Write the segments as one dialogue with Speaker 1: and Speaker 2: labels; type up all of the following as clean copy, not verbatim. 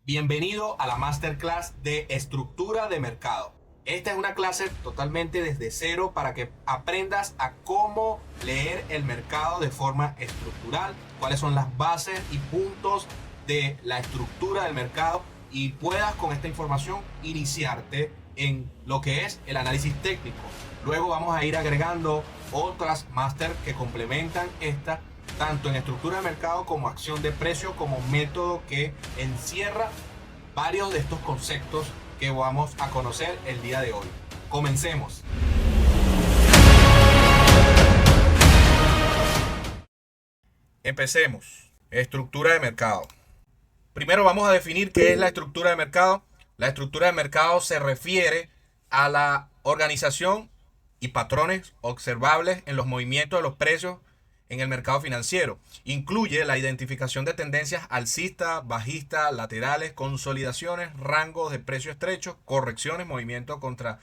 Speaker 1: Bienvenido a la Masterclass de Estructura de Mercado. Esta es una clase totalmente desde cero para que aprendas a cómo leer el mercado de forma estructural, cuáles son las bases y puntos de la estructura del mercado y puedas con esta información iniciarte en lo que es el análisis técnico. Luego vamos a ir agregando otras máster que complementan esta tanto en estructura de mercado como acción de precio como método que encierra varios de estos conceptos que vamos a conocer el día de hoy. Comencemos. Empecemos. Estructura de mercado. Primero vamos a definir qué es la estructura de mercado. La estructura de mercado se refiere a la organización y patrones observables en los movimientos de los precios en el mercado financiero. Incluye la identificación de tendencias alcistas, bajistas, laterales, consolidaciones, rangos de precio estrechos, correcciones, movimientos contra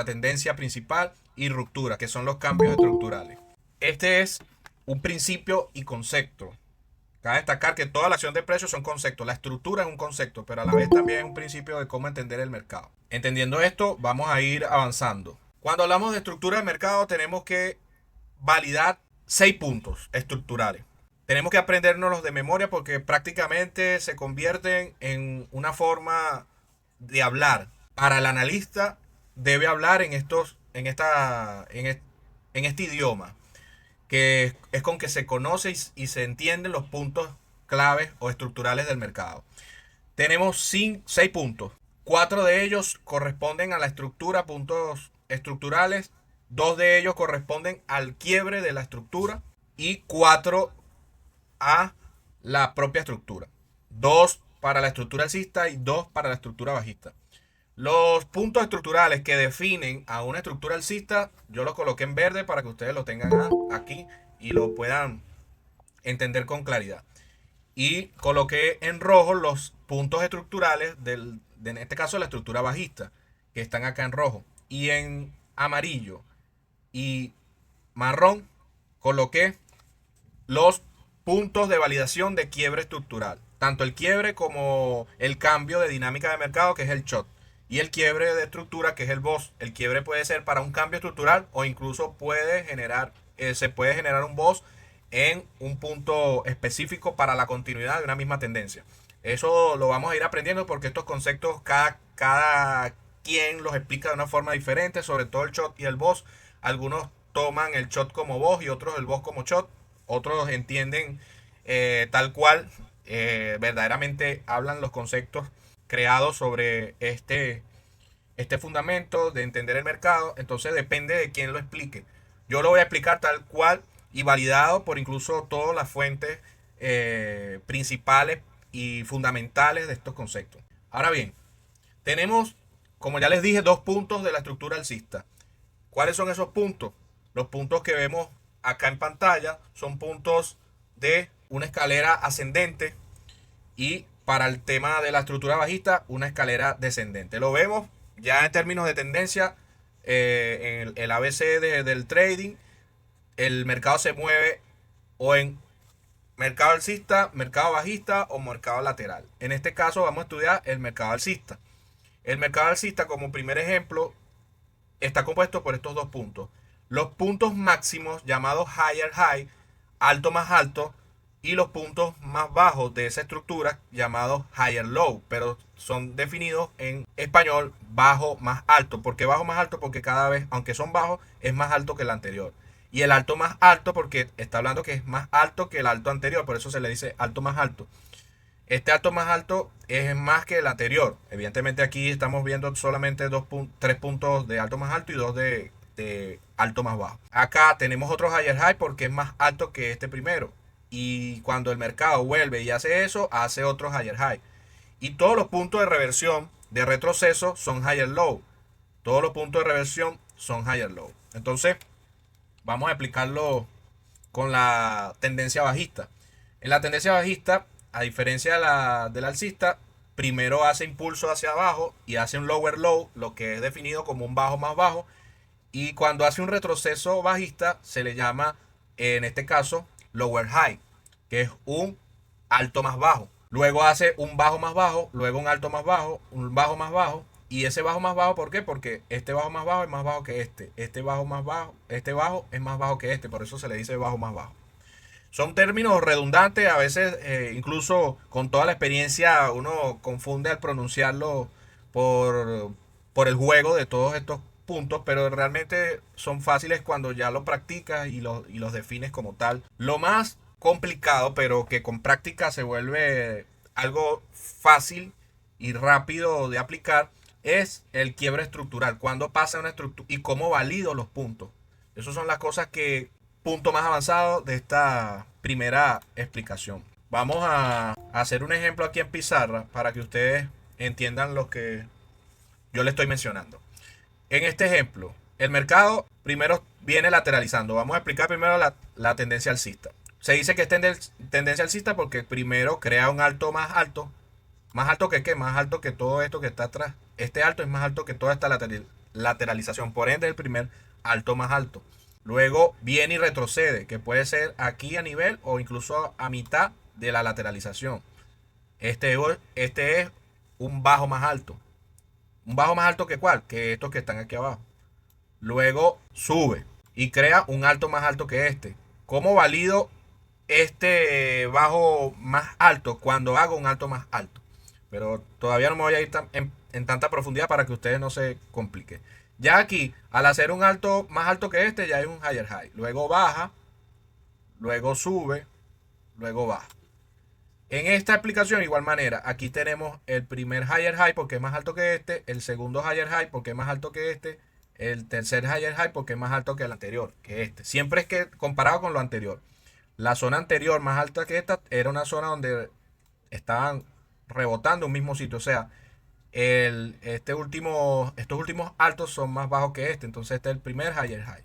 Speaker 1: tendencia principal y ruptura, que son los cambios estructurales. Este es un principio y concepto. Cabe destacar que toda la acción de precios son conceptos. La estructura es un concepto, pero a la vez también es un principio de cómo entender el mercado. Entendiendo esto, vamos a ir avanzando. Cuando hablamos de estructura de mercado, tenemos que validar 6 puntos estructurales. Tenemos que aprendernos de memoria porque prácticamente se convierten en una forma de hablar. Para el analista debe hablar en este idioma, que es con que se conoce y se entienden los puntos claves o estructurales del mercado. Tenemos 6 puntos. 4 de ellos corresponden a la estructura, puntos estructurales. 2 de ellos corresponden al quiebre de la estructura y 4 a la propia estructura. 2 para la estructura alcista y 2 para la estructura bajista. Los puntos estructurales que definen a una estructura alcista, yo los coloqué en verde para que ustedes lo tengan aquí y lo puedan entender con claridad. Y coloqué en rojo los puntos estructurales en este caso la estructura bajista, que están acá en rojo. Y en amarillo y marrón coloqué los puntos de validación de quiebre estructural. Tanto el quiebre como el cambio de dinámica de mercado, que es el short. Y el quiebre de estructura, que es el BOS. El quiebre puede ser para un cambio estructural o incluso se puede generar un BOS en un punto específico para la continuidad de una misma tendencia. Eso lo vamos a ir aprendiendo porque estos conceptos cada quien los explica de una forma diferente, sobre todo el short y el BOS. Algunos toman el short como BOS y otros el BOS como short. Otros entienden tal cual, verdaderamente hablan los conceptos creados sobre este fundamento de entender el mercado. Entonces depende de quién lo explique. Yo lo voy a explicar tal cual y validado por incluso todas las fuentes principales y fundamentales de estos conceptos. Ahora bien, tenemos, como ya les dije, 2 puntos de la estructura alcista. ¿Cuáles son esos puntos? Los puntos que vemos acá en pantalla son puntos de una escalera ascendente y para el tema de la estructura bajista una escalera descendente. Lo vemos ya en términos de tendencia en el ABC del trading. El mercado se mueve o en mercado alcista, mercado bajista o mercado lateral. En este caso vamos a estudiar el mercado alcista. El mercado alcista, como primer ejemplo, está compuesto por estos 2 puntos. Los puntos máximos llamados higher high, alto más alto, y los puntos más bajos de esa estructura llamados higher low, pero son definidos en español bajo más alto. ¿Por qué bajo más alto? Porque cada vez, aunque son bajos, es más alto que el anterior. Y el alto más alto porque está hablando que es más alto que el alto anterior, por eso se le dice alto más alto. Este alto más alto es más que el anterior. Evidentemente aquí estamos viendo solamente 3 puntos de alto más alto y 2 de alto más bajo. Acá tenemos otro higher high porque es más alto que este primero. Y cuando el mercado vuelve y hace eso, hace otro higher high. Y todos los puntos de reversión, de retroceso, son higher low. Todos los puntos de reversión son higher low. Entonces, vamos a explicarlo con la tendencia bajista. En la tendencia bajista, a diferencia de la alcista, primero hace impulso hacia abajo y hace un lower low, lo que es definido como un bajo más bajo. Y cuando hace un retroceso bajista, se le llama, en este caso, lower high, que es un alto más bajo. luego hace un bajo más bajo, luego un alto más bajo, un bajo más bajo. Y ese bajo más bajo, ¿por qué? Porque este bajo más bajo es más bajo que este bajo más bajo, este bajo es más bajo que este, por eso se le dice bajo más bajo. Son términos redundantes, a veces incluso con toda la experiencia uno confunde al pronunciarlo por, por el juego de todos estos puntos, pero realmente son fáciles cuando ya lo practicas y los defines como tal. Lo más complicado, pero que con práctica se vuelve algo fácil y rápido de aplicar, es el quiebre estructural. Cuando pasa una estructura y cómo valido los puntos. Esas son las cosas que punto más avanzado de esta primera explicación. Vamos a hacer un ejemplo aquí en pizarra para que ustedes entiendan lo que yo les estoy mencionando. En este ejemplo, el mercado primero viene lateralizando. Vamos a explicar primero la tendencia alcista. Se dice que es tendencia alcista porque primero crea un alto más alto. Más alto que qué, más alto que todo esto que está atrás. Este alto es más alto que toda esta lateralización. Por ende, el primer alto más alto. Luego viene y retrocede, que puede ser aquí a nivel o incluso a mitad de la lateralización. Este es un bajo más alto. ¿Un bajo más alto que cuál? Que estos que están aquí abajo. Luego sube y crea un alto más alto que este. ¿Cómo valido este bajo más alto cuando hago un alto más alto? Pero todavía no me voy a ir en tanta profundidad para que ustedes no se compliquen. Ya aquí, al hacer un alto más alto que este, ya hay un higher high. Luego baja, luego sube, luego baja. En esta aplicación, igual manera, aquí tenemos el primer higher high porque es más alto que este, el segundo higher high porque es más alto que este, el tercer higher high porque es más alto que el anterior, que este. Siempre es que comparado con lo anterior. La zona anterior más alta que esta era una zona donde estaban rebotando un mismo sitio. O sea, estos últimos altos son más bajos que este. Entonces este es el primer higher high.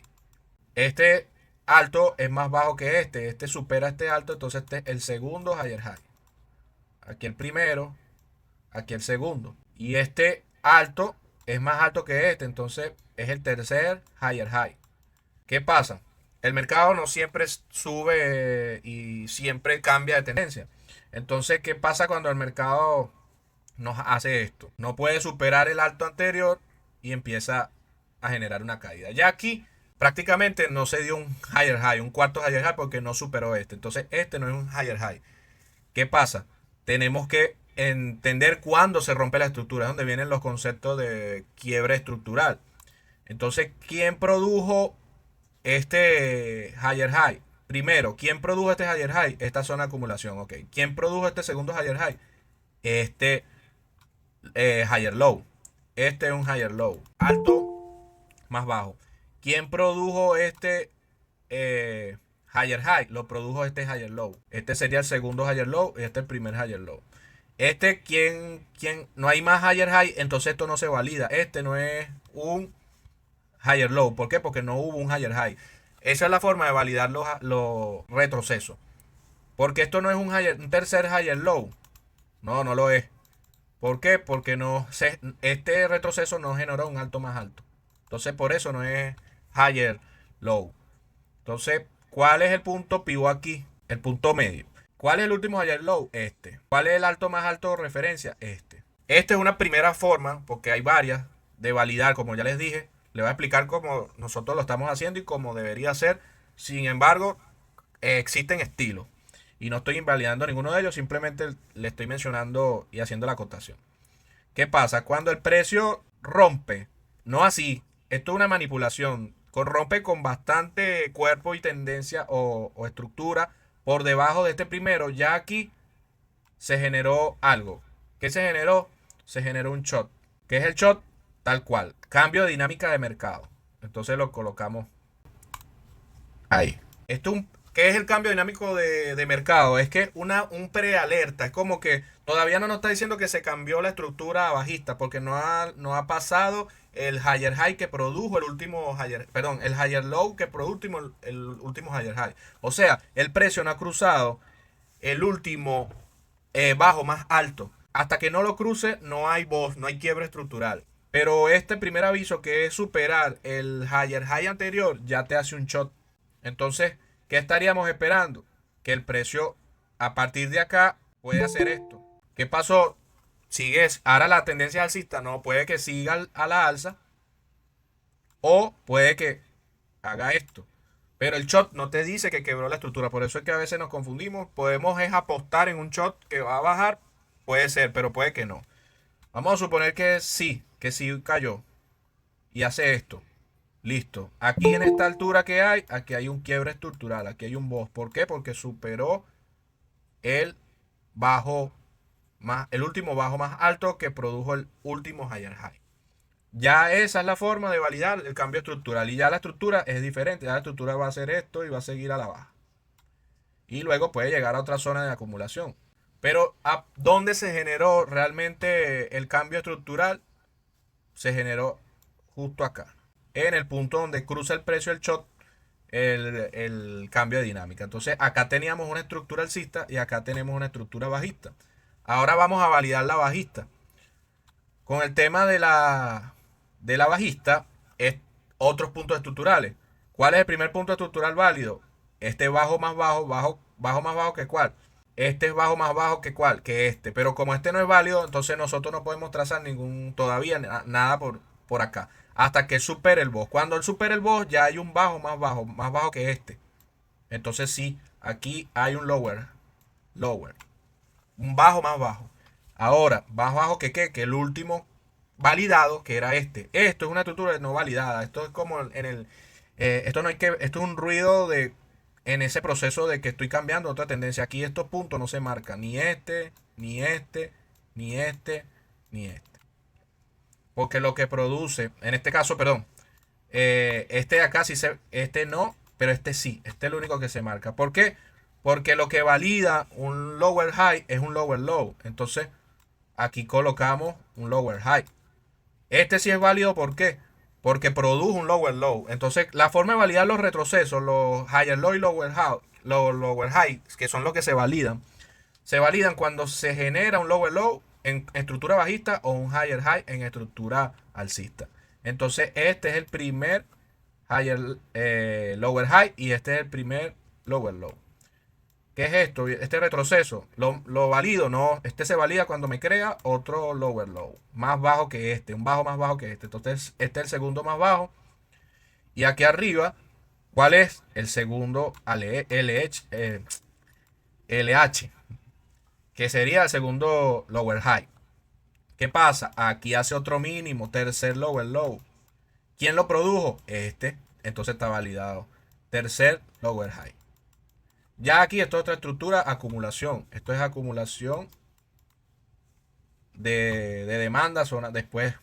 Speaker 1: Este alto es más bajo que este. Este supera este alto. Entonces este es el segundo higher high. Aquí el primero. Aquí el segundo. Y este alto es más alto que este. Entonces es el tercer higher high. ¿Qué pasa? El mercado no siempre sube y siempre cambia de tendencia. Entonces, ¿qué pasa cuando el mercado nos hace esto? No puede superar el alto anterior y empieza a generar una caída. Ya aquí prácticamente no se dio un higher high, un cuarto higher high porque no superó este. Entonces, este no es un higher high. ¿Qué pasa? Tenemos que entender cuándo se rompe la estructura, es donde vienen los conceptos de quiebre estructural. Entonces, ¿quién produjo este higher high? Primero, ¿quién produjo este higher high? Esta zona de acumulación, ok. ¿Quién produjo este segundo higher high? Este higher low. Este es un higher low. Alto más bajo. ¿Quién produjo este higher high? Lo produjo este higher low. Este sería el segundo higher low y este el primer higher low. Este, ¿quién? No hay más higher high, entonces esto no se valida. Este no es un higher low. ¿Por qué? Porque no hubo un higher high. Esa es la forma de validar los retrocesos. Porque esto no es un tercer higher low. No, no lo es. ¿Por qué? Porque este retroceso no generó un alto más alto. Entonces, por eso no es higher low. Entonces, ¿cuál es el punto pivot aquí? El punto medio. ¿Cuál es el último higher low? Este. ¿Cuál es el alto más alto de referencia? Este. Esta es una primera forma, porque hay varias, de validar, como ya les dije. Le voy a explicar cómo nosotros lo estamos haciendo y cómo debería ser. Sin embargo, existen estilos. Y no estoy invalidando ninguno de ellos, simplemente le estoy mencionando y haciendo la acotación. ¿Qué pasa? Cuando el precio rompe, no así, esto es una manipulación, rompe con bastante cuerpo y tendencia o estructura por debajo de este primero, ya aquí se generó algo. ¿Qué se generó? Se generó un shot. ¿Qué es el shot? Tal cual, cambio de dinámica de mercado. Entonces lo colocamos ahí. ¿Qué es el cambio dinámico de mercado? Es que un prealerta, es como que todavía no nos está diciendo que se cambió la estructura bajista, porque no ha pasado el higher high que produjo el último higher, perdón, el higher low que produjo el último higher high. O sea, el precio no ha cruzado el último bajo más alto. Hasta que no lo cruce, no hay no hay quiebre estructural. Pero este primer aviso, que es superar el higher high anterior, ya te hace un shot. Entonces, ¿qué estaríamos esperando? Que el precio a partir de acá puede hacer esto. ¿Qué pasó? Sigues, ahora la tendencia alcista no puede que siga a la alza o puede que haga esto. Pero el short no te dice que quebró la estructura. Por eso es que a veces nos confundimos. Podemos es apostar en un short que va a bajar. Puede ser, pero puede que no. Vamos a suponer que sí cayó. Y hace esto. Listo. Aquí en esta altura que hay, aquí hay un quiebre estructural. Aquí hay un boss. ¿Por qué? Porque superó el bajo más, el último bajo más alto que produjo el último higher high. Ya esa es la forma de validar el cambio estructural. Y ya la estructura es diferente. Ya la estructura va a hacer esto y va a seguir a la baja. Y luego puede llegar a otra zona de acumulación. Pero ¿a dónde se generó realmente el cambio estructural? Se generó justo acá. En el punto donde cruza el precio del short, el cambio de dinámica. Entonces acá teníamos una estructura alcista y acá tenemos una estructura bajista. Ahora vamos a validar la bajista. Con el tema de la bajista, es otros puntos estructurales. ¿Cuál es el primer punto estructural válido? Este bajo más bajo, bajo más bajo que cuál. Este es bajo más bajo que cuál, que este. Pero como este no es válido, entonces nosotros no podemos trazar ningún, todavía nada por acá. Hasta que supere el boss. Cuando él supere el boss, ya hay un bajo más bajo que este. Entonces sí, aquí hay un lower. Un bajo más bajo. Ahora, más bajo que qué, que el último validado, que era este. Esto es una estructura no validada. Esto es como en el. Esto no hay que. Esto es un ruido de. En ese proceso de que estoy cambiando otra tendencia. Aquí estos puntos no se marcan. Ni este, ni este, ni este, ni este. Porque lo que produce. En este caso, perdón. Este de acá sí se. Este no. Pero este sí. Este es el único que se marca. ¿Por qué? Porque lo que valida un lower high es un lower low. Entonces, aquí colocamos un lower high. Este sí es válido, ¿por qué? Porque produjo un lower low. Entonces, la forma de validar los retrocesos, los higher low y lower high, que son los que se validan cuando se genera un lower low en estructura bajista o un higher high en estructura alcista. Entonces, este es el primer lower high y este es el primer lower low. ¿Qué es esto? Este retroceso. Lo valido, no. Este se valida cuando me crea otro lower low. Más bajo que este. Un bajo más bajo que este. Entonces, este es el segundo más bajo. Y aquí arriba, ¿cuál es? El segundo LH. Que sería el segundo lower high. ¿Qué pasa? Aquí hace otro mínimo. Tercer lower low. ¿Quién lo produjo? Este. Entonces está validado. Tercer lower high. Ya aquí esto es otra estructura, acumulación. Esto es acumulación de demanda, zona, después,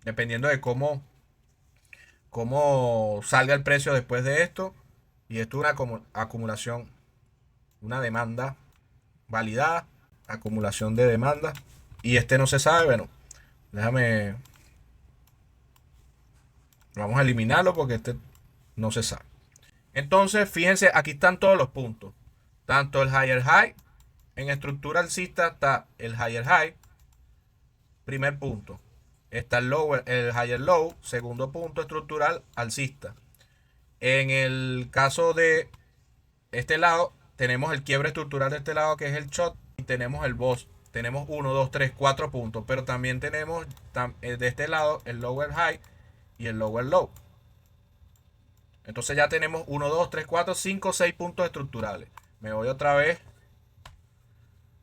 Speaker 1: dependiendo de cómo salga el precio después de esto. Y esto es una acumulación, una demanda validada, acumulación de demanda. Y este no se sabe, bueno, déjame, vamos a eliminarlo porque este no se sabe. Entonces, fíjense, aquí están todos los puntos. Tanto el higher high, en estructura alcista está el higher high, primer punto. Está el higher low, segundo punto estructural alcista. En el caso de este lado, tenemos el quiebre estructural de este lado que es el short y tenemos el boss. Tenemos 1, 2, 3, 4 puntos, pero también tenemos de este lado el lower high y el lower low. Entonces ya tenemos 1, 2, 3, 4, 5, 6 puntos estructurales. Me voy otra vez.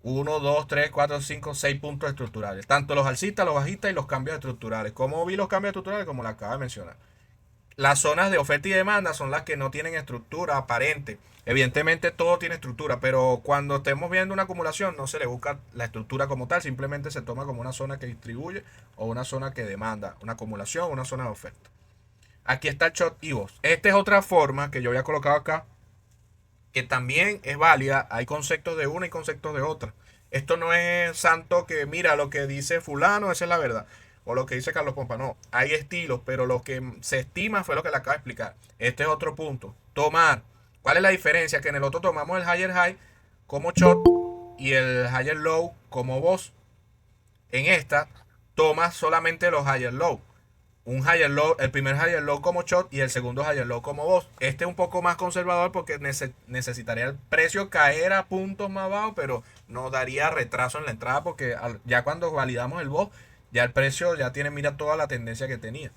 Speaker 1: 1, 2, 3, 4, 5, 6 puntos estructurales. Tanto los alcistas, los bajistas y los cambios estructurales. ¿Cómo vi los cambios estructurales? Como lo acabo de mencionar. Las zonas de oferta y demanda son las que no tienen estructura aparente. Evidentemente todo tiene estructura, pero cuando estemos viendo una acumulación no se le busca la estructura como tal. Simplemente se toma como una zona que distribuye o una zona que demanda. Una acumulación o una zona de oferta. Aquí está el short y boss. Esta es otra forma que yo había colocado acá, que también es válida. Hay conceptos de una y conceptos de otra. Esto no es santo que mira lo que dice fulano, esa es la verdad. O lo que dice Carlos Pompa. No, hay estilos, pero lo que se estima fue lo que le acabo de explicar. Este es otro punto. Tomar. ¿Cuál es la diferencia? Que en el otro tomamos el higher high como short y el higher low como boss. En esta tomas solamente los higher low. un higher low, el primer higher low como shot y el segundo higher low como boss. Este es un poco más conservador porque necesitaría el precio caer a puntos más bajos, pero no daría retraso en la entrada porque ya cuando validamos el boss, ya el precio ya tiene, mira, toda la tendencia que tenía.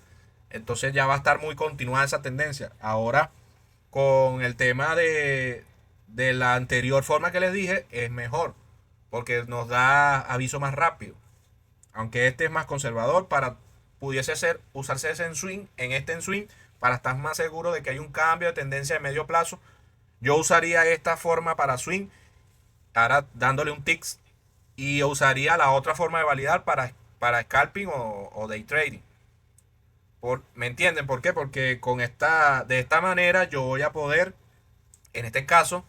Speaker 1: Entonces ya va a estar muy continuada esa tendencia. Ahora, con el tema de la anterior forma que les dije, es mejor porque nos da aviso más rápido. Aunque este es más conservador para pudiese ser usarse ese en swing, en este en swing, para estar más seguro de que hay un cambio de tendencia de medio plazo. Yo usaría esta forma para swing, ahora dándole un tics, y usaría la otra forma de validar para scalping o day trading. ¿Me entienden por qué? Porque de esta manera yo voy a poder, en este caso,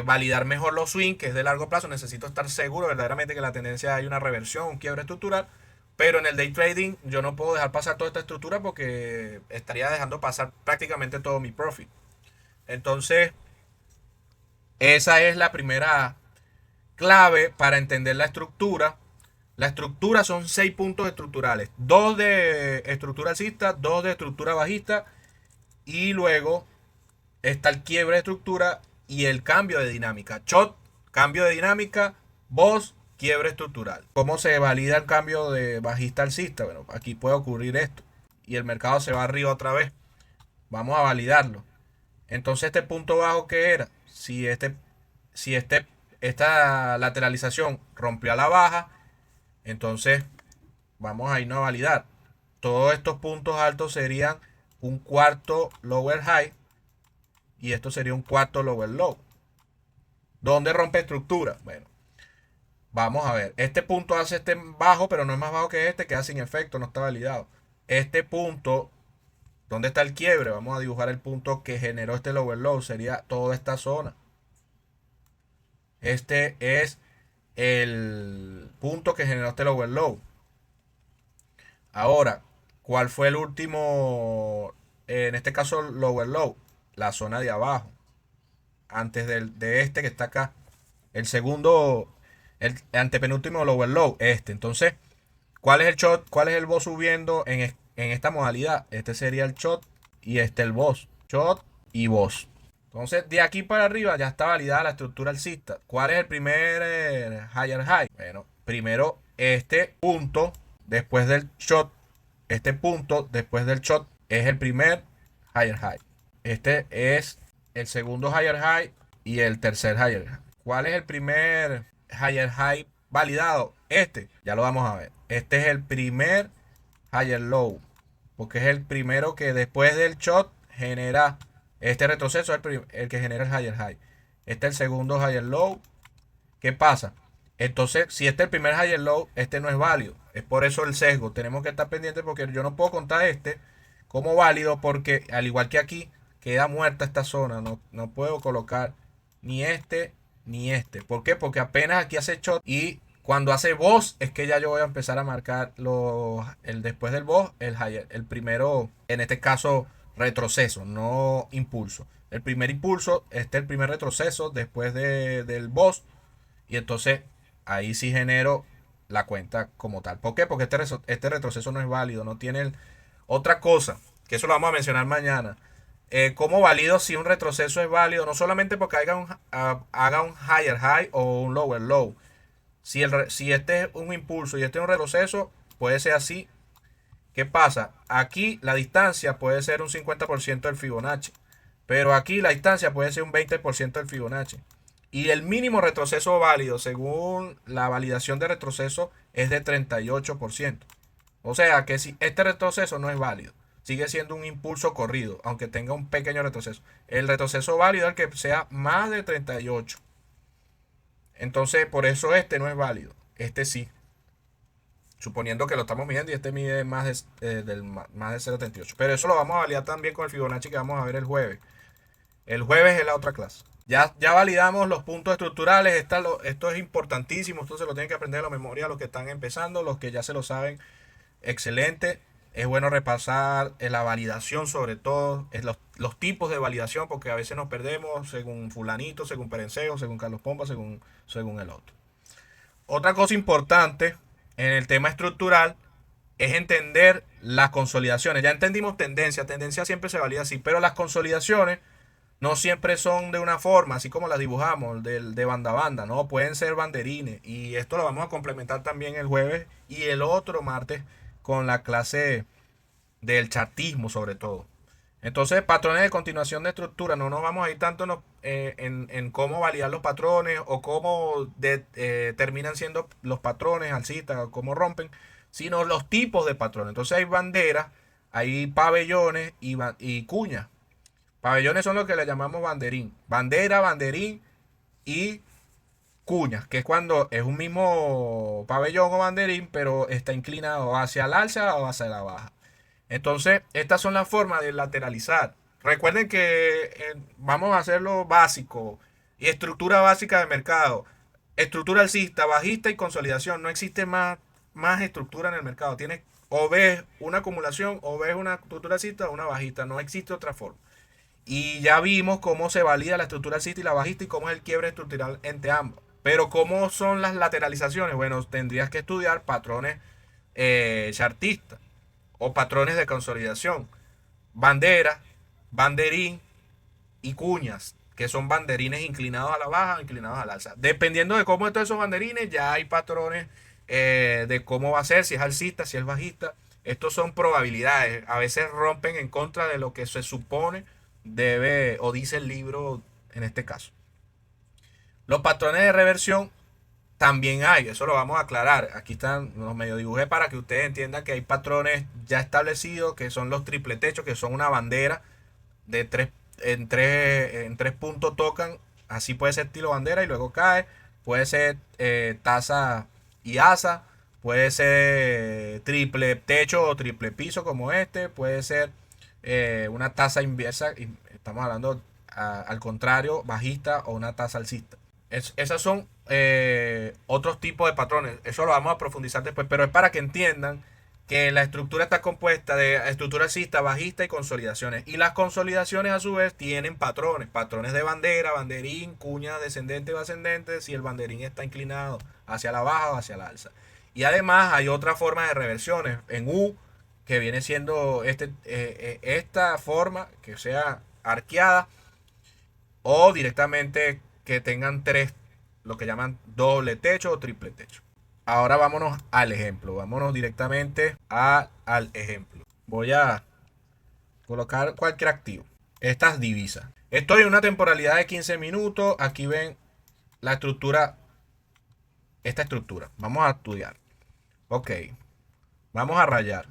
Speaker 1: validar mejor los swings, que es de largo plazo. Necesito estar seguro verdaderamente que la tendencia hay una reversión, un quiebre estructural. Pero en el day trading yo no puedo dejar pasar toda esta estructura porque estaría dejando pasar prácticamente todo mi profit. Entonces, esa es la primera clave para entender la estructura. La estructura son 6 puntos estructurales. 2 de estructura alcista, 2 de estructura bajista. Y luego está el quiebre de estructura y el cambio de dinámica. Shot, cambio de dinámica. Boss, quiebre estructural. ¿Cómo se valida el cambio de bajista alcista? Bueno, aquí puede ocurrir esto. Y el mercado se va arriba otra vez. Vamos a validarlo. Entonces, este punto bajo, ¿qué era? Si esta lateralización rompió a la baja, entonces vamos a irnos a validar. Todos estos puntos altos serían un cuarto lower high y esto sería un cuarto lower low. ¿Dónde rompe estructura? Bueno, vamos a ver. Este punto hace este bajo, pero no es más bajo que este, queda sin efecto, no está validado. Este punto, ¿dónde está el quiebre? Vamos a dibujar el punto que generó este lower low. Sería toda esta zona. Este es el punto que generó este lower low. Ahora, ¿cuál fue el último? En este caso, lower low. La zona de abajo. Antes de este que está acá. El segundo, el antepenúltimo lower low. Entonces, ¿cuál es el shot? ¿Cuál es el boss subiendo en esta modalidad? Este sería el shot y este el boss. Shot y boss. Entonces, de aquí para arriba ya está validada la estructura alcista. ¿Cuál es el primer higher high? Bueno, primero este punto después del shot. Este punto después del shot es el primer higher high. Este es el segundo higher high y el tercer higher high. ¿Cuál es el primer higher high validado? Ya lo vamos a ver. Este es el primer higher low, porque es el primero que después del shot genera este retroceso, es el que genera el higher high. Este es el segundo higher low. ¿Qué pasa? Entonces, si este es el primer higher low, este no es válido. Es por eso el sesgo. Tenemos que estar pendientes porque yo no puedo contar este como válido porque al igual que aquí, queda muerta esta zona. No puedo colocar ni este ni este. ¿Por qué? Porque apenas aquí hace shot y cuando hace boss es que ya yo voy a empezar a marcar el después del boss, el primero, en este caso retroceso, no impulso. El primer impulso, el primer retroceso después del boss y entonces ahí sí genero la cuenta como tal. ¿Por qué? Porque este retroceso no es válido, no tiene otra cosa, que eso lo vamos a mencionar mañana. ¿Cómo valido si un retroceso es válido? No solamente porque haga un higher high o un lower low. Si este es un impulso y este es un retroceso, puede ser así. ¿Qué pasa? Aquí la distancia puede ser un 50% del Fibonacci. Pero aquí la distancia puede ser un 20% del Fibonacci. Y el mínimo retroceso válido, según la validación de retroceso, es de 38%. O sea que si este retroceso no es válido, sigue siendo un impulso corrido, aunque tenga un pequeño retroceso. El retroceso válido es el que sea más de 38. Entonces, por eso este no es válido. Este sí. Suponiendo que lo estamos midiendo y este mide más de 0.38. Pero eso lo vamos a validar también con el Fibonacci que vamos a ver el jueves. El jueves es la otra clase. Ya validamos los puntos estructurales. Esto es importantísimo. Esto se lo tienen que aprender a la memoria los que están empezando. Los que ya se lo saben, excelente. Es bueno repasar la validación sobre todo. Los tipos de validación porque a veces nos perdemos según fulanito, según Perencejo, según Carlos Pompa, según el otro. Otra cosa importante en el tema estructural es entender las consolidaciones. Ya entendimos tendencia. Tendencia siempre se valida así. Pero las consolidaciones no siempre son de una forma, así como las dibujamos, de banda a banda, ¿no? Pueden ser banderines. Y esto lo vamos a complementar también el jueves y el otro martes con la clase del chartismo sobre todo. Entonces, patrones de continuación de estructura, no nos vamos a ir tanto en cómo validar los patrones o cómo terminan siendo los patrones alcistas o cómo rompen, sino los tipos de patrones. Entonces hay banderas, hay pabellones y cuñas. Pabellones son los que le llamamos banderín. Bandera, banderín y cuñas, que es cuando es un mismo pabellón o banderín, pero está inclinado hacia el alza o hacia la baja. Entonces, estas son las formas de lateralizar. Recuerden que vamos a hacerlo básico y estructura básica de mercado. Estructura alcista, bajista y consolidación. No existe más estructura en el mercado. Tienes o ves una acumulación o ves una estructura alcista o una bajista. No existe otra forma. Y ya vimos cómo se valida la estructura alcista y la bajista y cómo es el quiebre estructural entre ambos. Pero cómo son las lateralizaciones. Bueno, tendrías que estudiar patrones chartistas o patrones de consolidación. Bandera, banderín y cuñas, que son banderines inclinados a la baja o inclinados al alza. Dependiendo de cómo están esos banderines, ya hay patrones de cómo va a ser, si es alcista, si es bajista. Estos son probabilidades. A veces rompen en contra de lo que se supone debe o dice el libro en este caso. Los patrones de reversión también hay, eso lo vamos a aclarar. Aquí están los medio dibujé para que ustedes entiendan que hay patrones ya establecidos que son los triple techos, que son una bandera de en tres puntos tocan. Así puede ser estilo bandera y luego cae. Puede ser taza y asa. Puede ser triple techo o triple piso como este. Puede ser una taza inversa. Estamos hablando al contrario, bajista o una taza alcista. Esas son otros tipos de patrones. Eso lo vamos a profundizar después, pero es para que entiendan que la estructura está compuesta de estructura alcista, bajista y consolidaciones. Y las consolidaciones a su vez tienen patrones. Patrones de bandera, banderín, cuña descendente o ascendente, si el banderín está inclinado hacia la baja o hacia la alza. Y además hay otra forma de reversiones en U, que viene siendo esta forma, que sea arqueada o directamente que tengan tres, lo que llaman doble techo o triple techo. Ahora vámonos al ejemplo, vámonos directamente al ejemplo. Voy a colocar cualquier activo. Estas divisas. Estoy en una temporalidad de 15 minutos. Aquí ven la estructura, esta estructura. Vamos a estudiar. Ok, vamos a rayar.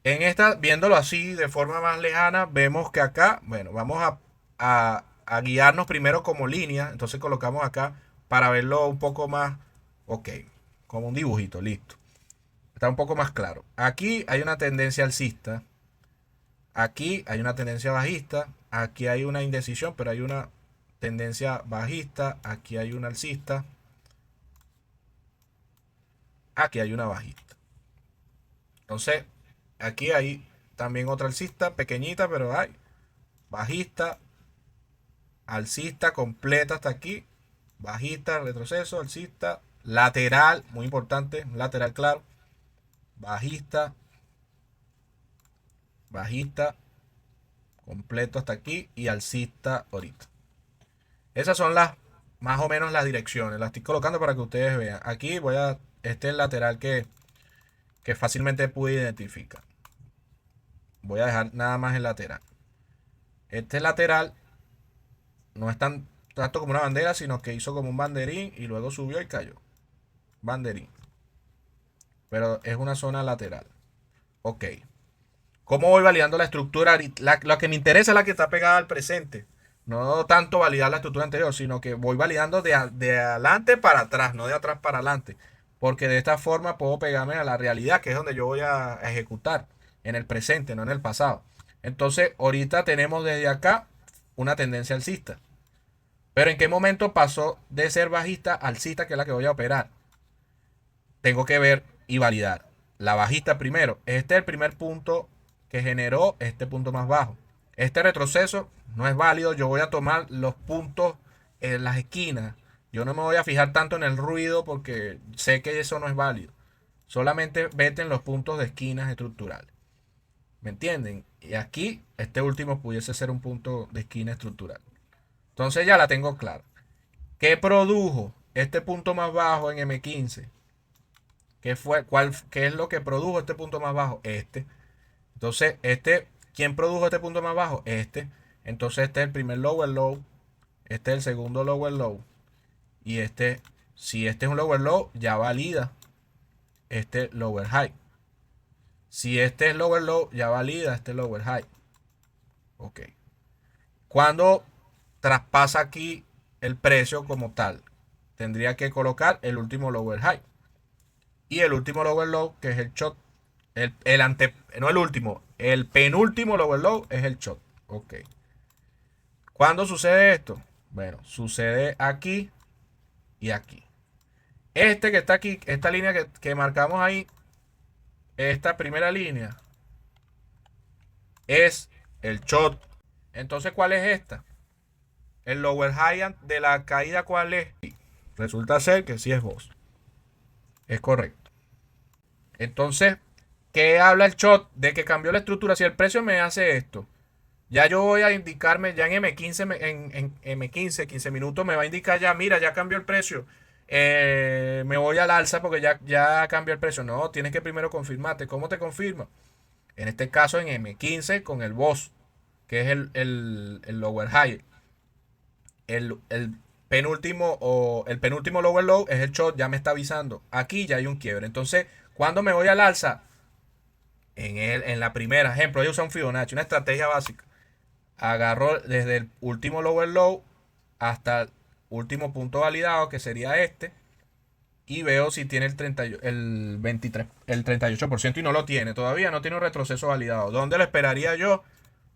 Speaker 1: En esta, viéndolo así de forma más lejana, vemos que acá, bueno, vamos a guiarnos primero como línea. Entonces colocamos acá para verlo un poco más, ok, como un dibujito, listo. Está un poco más claro. Aquí hay una tendencia alcista. Aquí hay una tendencia bajista. Aquí hay una indecisión, pero hay una tendencia bajista. Aquí hay una alcista. Aquí hay una bajista. Entonces, aquí hay también otra alcista, pequeñita, pero hay bajista, alcista completa hasta aquí, bajista, retroceso, alcista, lateral, muy importante, lateral claro, bajista, bajista, completo hasta aquí y alcista ahorita. Esas son las más o menos las direcciones, las estoy colocando para que ustedes vean. Aquí este es el lateral que fácilmente pude identificar. Voy a dejar nada más el lateral. Este lateral no es tanto como una bandera, sino que hizo como un banderín y luego subió y cayó. Banderín. Pero es una zona lateral. Ok. ¿Cómo voy validando la estructura? Lo que me interesa es la que está pegada al presente. No tanto validar la estructura anterior, sino que voy validando de adelante para atrás, no de atrás para adelante. Porque de esta forma puedo pegarme a la realidad, que es donde yo voy a ejecutar. En el presente, no en el pasado. Entonces, ahorita tenemos desde acá una tendencia alcista. Pero ¿en qué momento pasó de ser bajista a alcista, que es la que voy a operar? Tengo que ver y validar. La bajista primero. Este es el primer punto que generó este punto más bajo. Este retroceso no es válido. Yo voy a tomar los puntos en las esquinas. Yo no me voy a fijar tanto en el ruido porque sé que eso no es válido. Solamente vete en los puntos de esquinas estructurales. ¿Me entienden? Y aquí este último pudiese ser un punto de esquina estructural. Entonces ya la tengo clara. ¿Qué produjo este punto más bajo en M15? ¿Qué es lo que produjo este punto más bajo? Este. Entonces, ¿quién produjo este punto más bajo? Este. Entonces, este es el primer lower low. Este es el segundo lower low. Y si este es un lower low, ya valida este lower high. Si este es lower low, ya valida este lower high. Ok. Cuando traspasa aquí el precio como tal, tendría que colocar el último lower high. Y el último lower low, que es el shot. No el último, el penúltimo lower low es el shot. Ok. ¿Cuándo sucede esto? Bueno, sucede aquí y aquí. Este que está aquí, esta línea que marcamos ahí, esta primera línea, es el shot. Entonces, ¿cuál es esta? El lower high de la caída, ¿cuál es? Resulta ser que sí es vos. Es correcto. Entonces, ¿qué habla el shot? De que cambió la estructura. Si el precio me hace esto, ya yo voy a indicarme, ya en M15, en M15, 15 minutos, me va a indicar ya, mira, ya cambió el precio. Me voy al alza porque ya cambió el precio. No, tienes que primero confirmarte. ¿Cómo te confirma? En este caso en M15 con el boss, que es el lower high. El penúltimo lower low es el short, ya me está avisando. Aquí ya hay un quiebre. Entonces, cuando me voy al alza, en la primera, ejemplo, yo uso un Fibonacci, una estrategia básica. Agarro desde el último lower low hasta el último punto validado, que sería este, y veo si tiene el 23, el 38% y no lo tiene. Todavía no tiene un retroceso validado. ¿Dónde lo esperaría yo?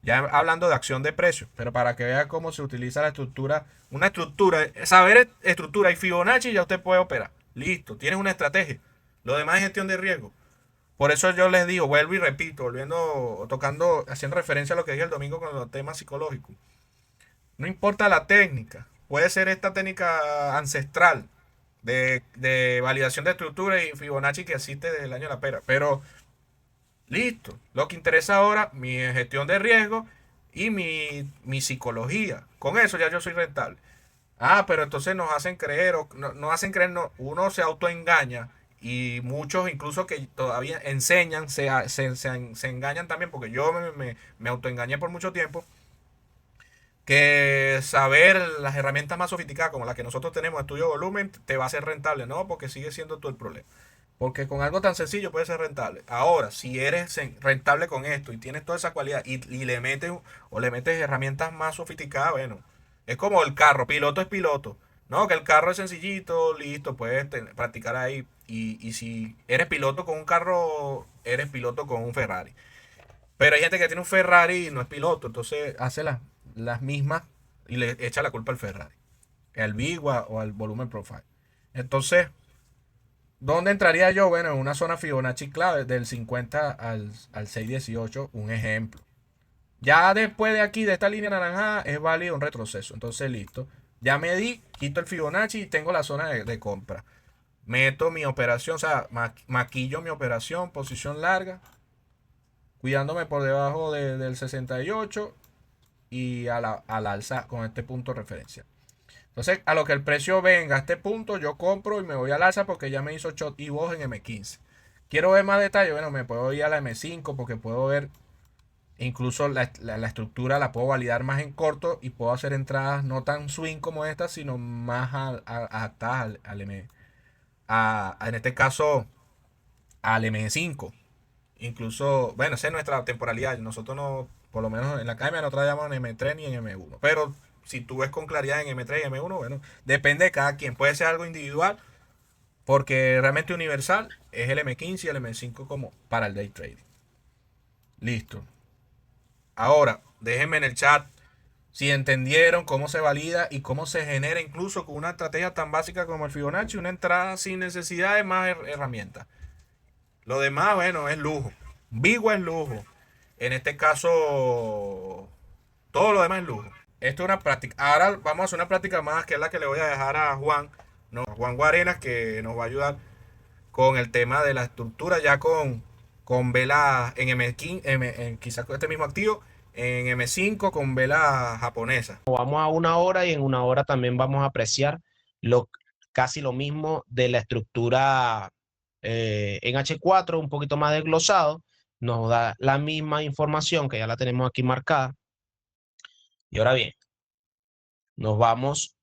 Speaker 1: Ya hablando de acción de precios, pero para que vea cómo se utiliza la estructura, una estructura, saber estructura y Fibonacci ya usted puede operar. Listo, tienes una estrategia. Lo demás es gestión de riesgo. Por eso yo les digo, vuelvo y repito, haciendo referencia a lo que dije el domingo con los temas psicológicos. No importa la técnica, puede ser esta técnica ancestral de validación de estructura y Fibonacci que existe desde el año de la pera, pero listo. Lo que interesa ahora, mi gestión de riesgo y mi psicología. Con eso ya yo soy rentable. Ah, pero entonces nos hacen creer, o no hacen creer, no, uno se autoengaña y muchos incluso que todavía enseñan, se engañan también, porque yo me autoengañé por mucho tiempo, que saber las herramientas más sofisticadas como las que nosotros tenemos, estudio volumen, te va a ser rentable, ¿no? Porque sigue siendo tú el problema. Porque con algo tan sencillo puede ser rentable. Ahora, si eres rentable con esto y tienes toda esa cualidad y le metes herramientas más sofisticadas, bueno, es como el carro, piloto es piloto. No, que el carro es sencillito, listo, puedes practicar ahí. Y si eres piloto con un carro, eres piloto con un Ferrari. Pero hay gente que tiene un Ferrari y no es piloto, entonces hace las mismas y le echa la culpa al Ferrari, al Bigua o al volumen profile. Entonces, ¿dónde entraría yo? Bueno, en una zona Fibonacci clave del 50 al 618, un ejemplo. Ya después de aquí, de esta línea naranja, es válido un retroceso. Entonces, listo. Ya me di, quito el Fibonacci y tengo la zona de compra. Meto mi operación, o sea, maquillo mi operación, posición larga, cuidándome por debajo del 68 y al alza con este punto de referencia. Entonces, a lo que el precio venga a este punto, yo compro y me voy al alza porque ya me hizo shot y vos en M15. Quiero ver más detalle, bueno, me puedo ir a la M5 porque puedo ver incluso la estructura, la puedo validar más en corto y puedo hacer entradas no tan swing como esta, sino más adaptadas al M, en este caso al M5. Incluso, bueno, esa es nuestra temporalidad. Nosotros no, por lo menos en la academia no trabajamos en M3 ni en M1. Pero si tú ves con claridad en M3 y M1, bueno, depende de cada quien. Puede ser algo individual, porque realmente universal es el M15 y el M5 como para el day trading. Listo. Ahora, déjenme en el chat si entendieron cómo se valida y cómo se genera incluso con una estrategia tan básica como el Fibonacci, una entrada sin necesidad de más herramientas. Lo demás, bueno, es lujo. Vigo es lujo. En este caso, todo lo demás es lujo. Esto es una práctica. Ahora vamos a hacer una práctica más, que es la que le voy a dejar a Juan, ¿no? Juan Guarenas, que nos va a ayudar con el tema de la estructura ya con vela en M15, quizás con este mismo activo, en M5 con vela japonesa.
Speaker 2: Vamos a 1 hora y en 1 hora también vamos a apreciar lo, casi lo mismo de la estructura en H4, un poquito más desglosado. Nos da la misma información que ya la tenemos aquí marcada. Y ahora bien, nos vamos,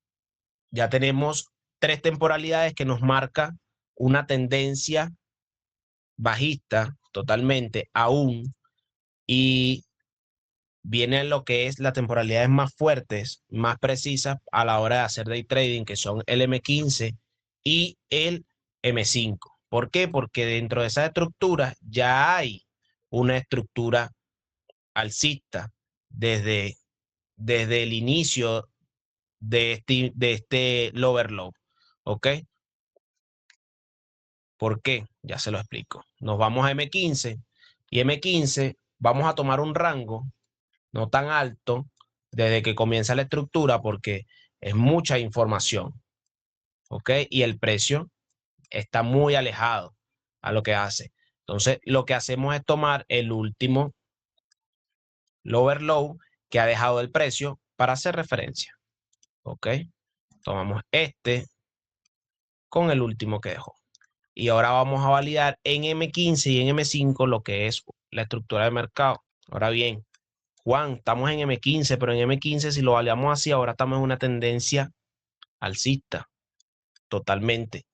Speaker 2: ya tenemos 3 temporalidades que nos marca una tendencia bajista totalmente aún, y viene lo que es las temporalidades más fuertes, más precisas a la hora de hacer day trading, que son el M15 y el M5. ¿Por qué? Porque dentro de esas estructuras ya hay una estructura alcista desde, desde el inicio de este lower low. ¿Ok? ¿Por qué? Ya se lo explico. Nos vamos a M15 y M15 vamos a tomar un rango no tan alto desde que comienza la estructura porque es mucha información, ¿ok? Y el precio está muy alejado a lo que hace. Entonces, lo que hacemos es tomar el último lower low que ha dejado el precio para hacer referencia, ¿ok? Tomamos este con el último que dejó. Y ahora vamos a validar en M15 y en M5 lo que es la estructura de mercado. Ahora bien, Juan, estamos en M15, pero en M15 si lo validamos así, ahora estamos en una tendencia alcista, totalmente.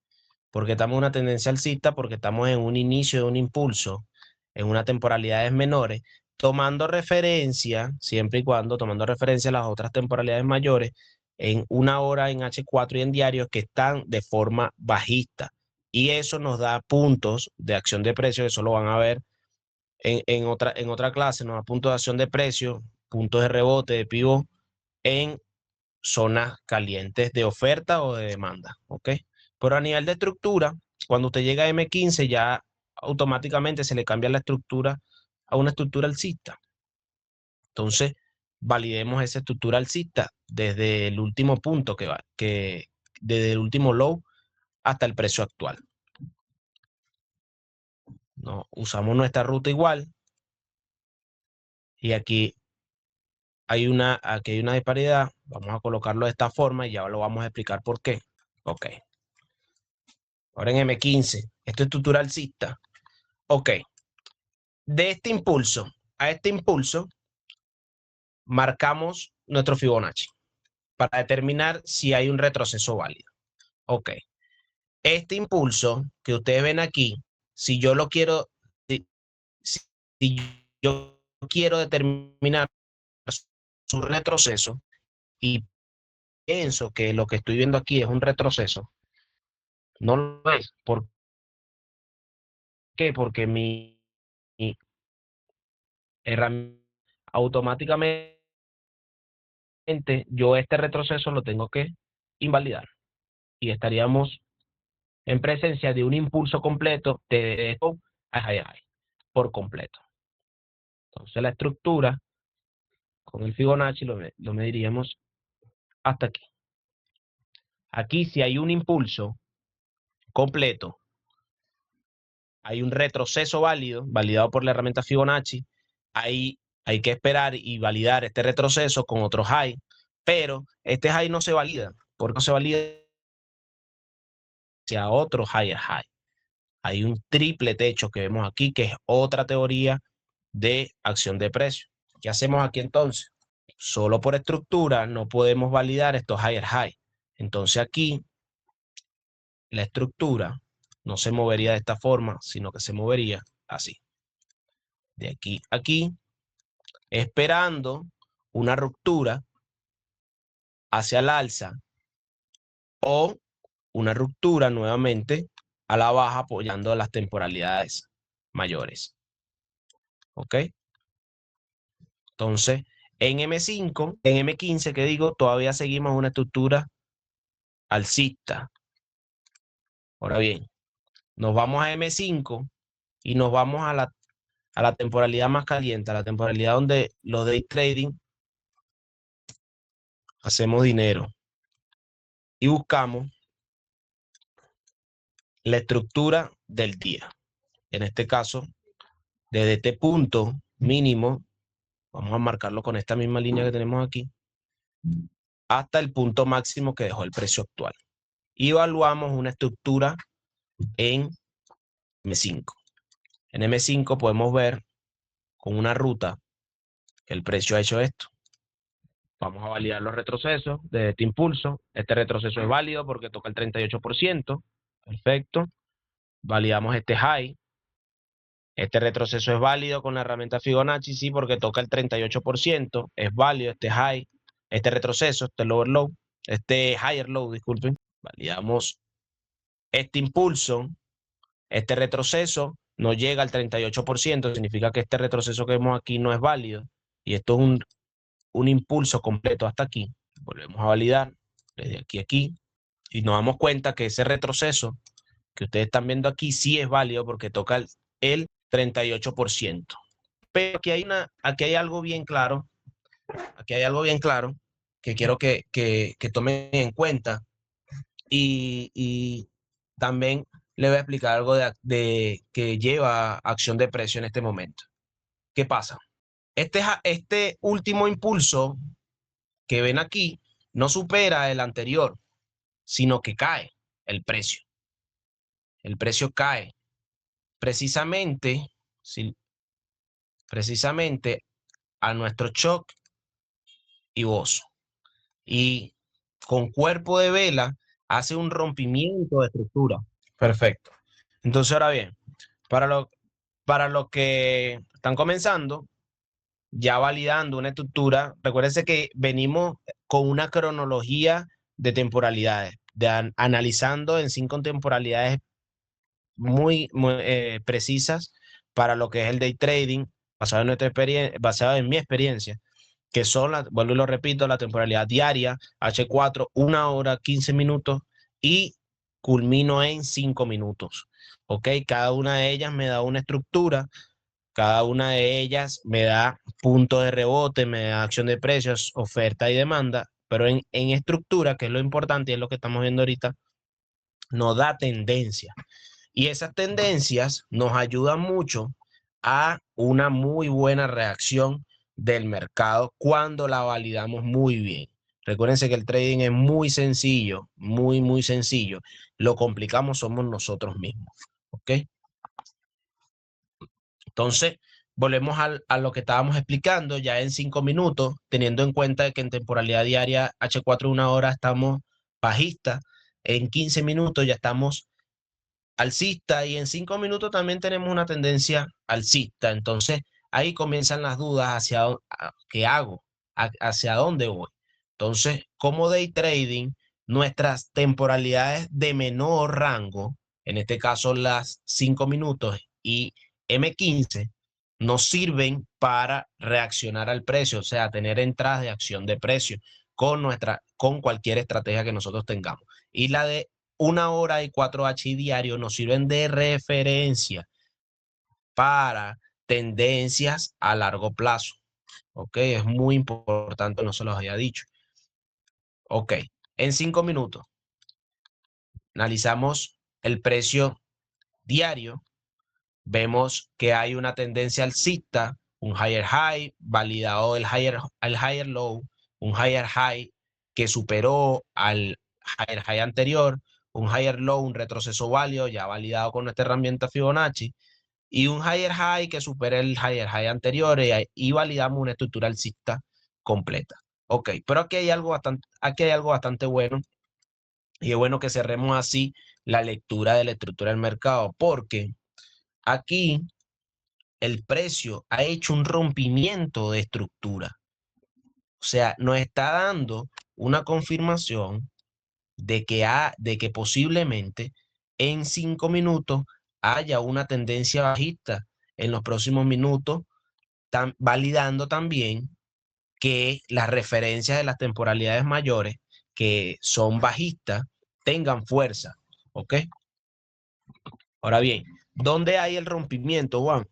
Speaker 2: Porque estamos en una tendencia alcista, porque estamos en un inicio de un impulso, en unas temporalidades menores, tomando referencia, siempre y cuando tomando referencia a las otras temporalidades mayores, en 1 hora, en H4 y en diarios que están de forma bajista. Y eso nos da puntos de acción de precio, eso lo van a ver en otra clase, nos da puntos de acción de precio, puntos de rebote, de pivot, en zonas calientes de oferta o de demanda, ¿ok? Pero a nivel de estructura, cuando usted llega a M15 ya automáticamente se le cambia la estructura a una estructura alcista. Entonces, validemos esa estructura alcista desde el último punto desde el último low hasta el precio actual. ¿No? Usamos nuestra ruta igual y aquí hay una disparidad. Vamos a colocarlo de esta forma y ya lo vamos a explicar por qué. Ok. Ahora en M15, esto es estructura alcista. Ok. De este impulso a este impulso, marcamos nuestro Fibonacci para determinar si hay un retroceso válido. Ok. Este impulso que ustedes ven aquí, si yo lo quiero, si, si yo quiero determinar su retroceso y pienso que lo que estoy viendo aquí es un retroceso, no lo es. ¿Por qué? Porque mi herramienta automáticamente yo este retroceso lo tengo que invalidar y estaríamos en presencia de un impulso completo de esto a high high por completo. Entonces la estructura con el Fibonacci lo mediríamos hasta aquí. Aquí si hay un impulso completo, hay un retroceso válido, validado por la herramienta Fibonacci, ahí hay que esperar y validar este retroceso con otro high, pero este high no se valida. ¿Por qué no se valida? Hacia otro higher high. Hay un triple techo que vemos aquí, que es otra teoría de acción de precio. ¿Qué hacemos aquí entonces? Solo por estructura no podemos validar estos higher high. Entonces aquí la estructura no se movería de esta forma, sino que se movería así. De aquí a aquí, esperando una ruptura hacia el alza o una ruptura nuevamente a la baja apoyando las temporalidades mayores. ¿Ok? Entonces, en M5, en M15, que digo, todavía seguimos una estructura alcista. Ahora bien, nos vamos a M5 y nos vamos a la temporalidad más caliente, a la temporalidad donde los day trading hacemos dinero y buscamos la estructura del día. En este caso, desde este punto mínimo, vamos a marcarlo con esta misma línea que tenemos aquí, hasta el punto máximo que dejó el precio actual. Y evaluamos una estructura en M5. En M5 podemos ver con una ruta que el precio ha hecho esto. Vamos a validar los retrocesos de este impulso. Este retroceso es válido porque toca el 38%. Perfecto. Validamos este high. Este retroceso es válido con la herramienta Fibonacci, sí, porque toca el 38%. Es válido este high, este retroceso, este lower low, este higher low, disculpen. Validamos este impulso. Este retroceso no llega al 38%, significa que este retroceso que vemos aquí no es válido. Y esto es un impulso completo hasta aquí. Volvemos a validar desde aquí a aquí. Y nos damos cuenta que ese retroceso que ustedes están viendo aquí sí es válido porque toca el 38%. Pero aquí hay algo bien claro. Aquí hay algo bien claro que quiero que tomen en cuenta. Y también le voy a explicar algo de que lleva acción de precio en este momento. ¿Qué pasa? Este último impulso que ven aquí no supera el anterior, sino que cae el precio. El precio cae precisamente, precisamente a nuestro shock y bozo. Y con cuerpo de vela hace un rompimiento de estructura. Perfecto. Entonces, ahora bien, para los que están comenzando, ya validando una estructura, recuérdense que venimos con una cronología de temporalidades, analizando en 5 temporalidades muy precisas para lo que es el day trading, basado en nuestra experiencia, basado en mi experiencia, que son, vuelvo y lo repito, la temporalidad diaria, H4, 1 hora, 15 minutos y culmino en 5 minutos. ¿Ok? Cada una de ellas me da una estructura, cada una de ellas me da puntos de rebote, me da acción de precios, oferta y demanda, pero en estructura, que es lo importante y es lo que estamos viendo ahorita, nos da tendencia. Y esas tendencias nos ayudan mucho a una muy buena reacción del mercado cuando la validamos muy bien. Recuérdense que el trading es muy sencillo, muy sencillo. Lo complicamos somos nosotros mismos. ¿Ok? Entonces, volvemos a lo que estábamos explicando ya en 5 minutos, teniendo en cuenta que en temporalidad diaria H4 1 hora estamos bajistas. En 15 minutos ya estamos alcista y en 5 minutos también tenemos una tendencia alcista. Entonces ahí comienzan las dudas hacia qué hago, hacia dónde voy. Entonces, como day trading, nuestras temporalidades de menor rango, en este caso las 5 minutos y M15, nos sirven para reaccionar al precio, o sea, tener entradas de acción de precio con cualquier estrategia que nosotros tengamos. Y la de 1 hora y 4H diario nos sirven de referencia para tendencias a largo plazo. Ok, es muy importante, no se los había dicho. Ok, en 5 minutos analizamos el precio diario. Vemos que hay una tendencia alcista, un higher high, validado el higher low, un higher high que superó al higher high anterior, un higher low, un retroceso válido ya validado con nuestra herramienta Fibonacci, y un higher high que supera el higher high anterior y validamos una estructura alcista completa. Ok, pero aquí hay algo bastante bueno y es bueno que cerremos así la lectura de la estructura del mercado porque aquí el precio ha hecho un rompimiento de estructura. O sea, nos está dando una confirmación de que posiblemente en 5 minutos haya una tendencia bajista en los próximos minutos, validando también que las referencias de las temporalidades mayores, que son bajistas, tengan fuerza. ¿Ok? Ahora bien, ¿dónde hay el rompimiento, Juan?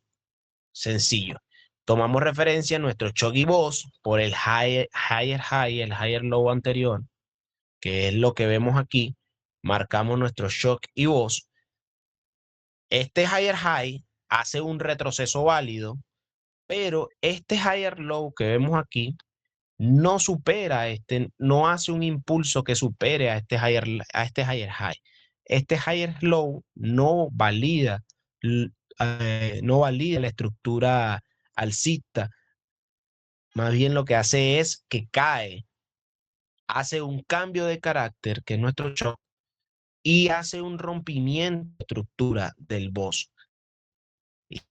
Speaker 2: Sencillo. Tomamos referencia a nuestro Chogi Boss por el higher high, el higher low anterior, que es lo que vemos aquí. Marcamos nuestro shock y Boss Este higher high hace un retroceso válido, pero este higher low que vemos aquí no supera no hace un impulso que supere a este higher high. Este higher low no valida la estructura alcista, más bien lo que hace es que cae, hace un cambio de carácter, que es nuestro shock, y hace un rompimiento de estructura del boss. Y,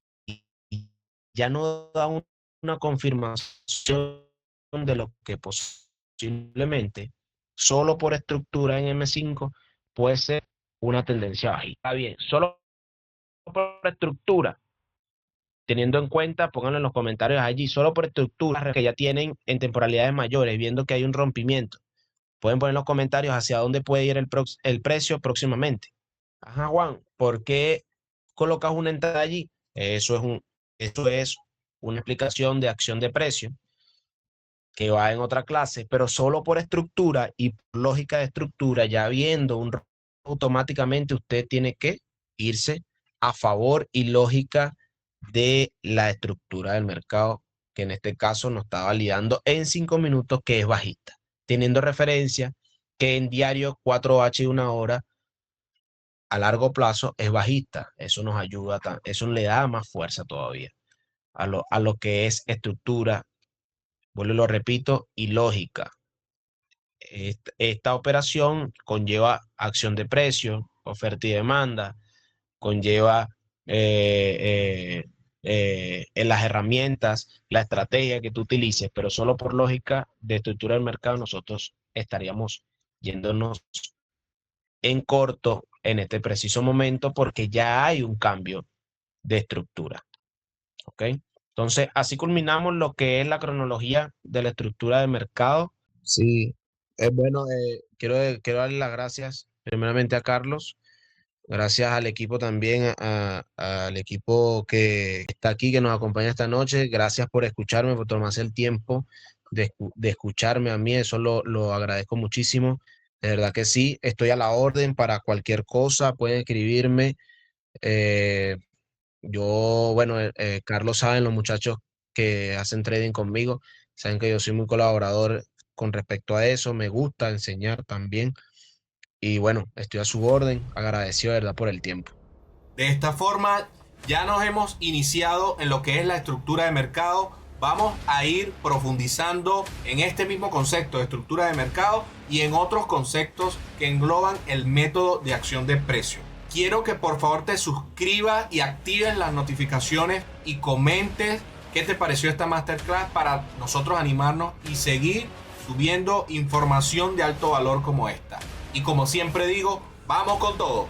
Speaker 2: y ya no da una confirmación de lo que posiblemente solo por estructura en M5 puede ser una tendencia bajista. Está bien, solo por estructura, teniendo en cuenta, pónganlo en los comentarios allí, solo por estructuras que ya tienen en temporalidades mayores, viendo que hay un rompimiento. Pueden poner en los comentarios hacia dónde puede ir el precio próximamente. Ajá, Juan, ¿por qué colocas una entrada allí? Eso es una explicación de acción de precio que va en otra clase, pero solo por estructura y por lógica de estructura, ya viendo automáticamente usted tiene que irse a favor y lógica de la estructura del mercado, que en este caso nos está validando en 5 minutos que es bajista, teniendo referencia que en diario 4H y 1 hora a largo plazo es bajista. Eso nos ayuda, eso le da más fuerza todavía a lo que es estructura, vuelvo y lo repito, y lógica. Esta operación conlleva acción de precio, oferta y demanda, conlleva en las herramientas, la estrategia que tú utilices, pero solo por lógica de estructura del mercado nosotros estaríamos yéndonos en corto en este preciso momento porque ya hay un cambio de estructura. ¿Ok? Entonces, así culminamos lo que es la cronología de la estructura del mercado. Sí, es bueno, quiero darle las gracias primeramente a Carlos, gracias al equipo también, al equipo que está aquí, que nos acompaña esta noche. Gracias por escucharme, por tomarse el tiempo de escucharme a mí, eso lo agradezco muchísimo. De verdad que sí, estoy a la orden para cualquier cosa, pueden escribirme. eh, bueno, Carlos saben, los muchachos que hacen trading conmigo, saben que yo soy muy colaborador con respecto a eso, me gusta enseñar también. Y bueno, estoy a su orden, agradecido de verdad por el tiempo.
Speaker 1: De esta forma ya nos hemos iniciado en lo que es la estructura de mercado. Vamos a ir profundizando en este mismo concepto de estructura de mercado y en otros conceptos que engloban el método de acción de precio. Quiero que por favor te suscribas y actives las notificaciones y comentes qué te pareció esta masterclass para nosotros animarnos y seguir subiendo información de alto valor como esta. Y como siempre digo, vamos con todo.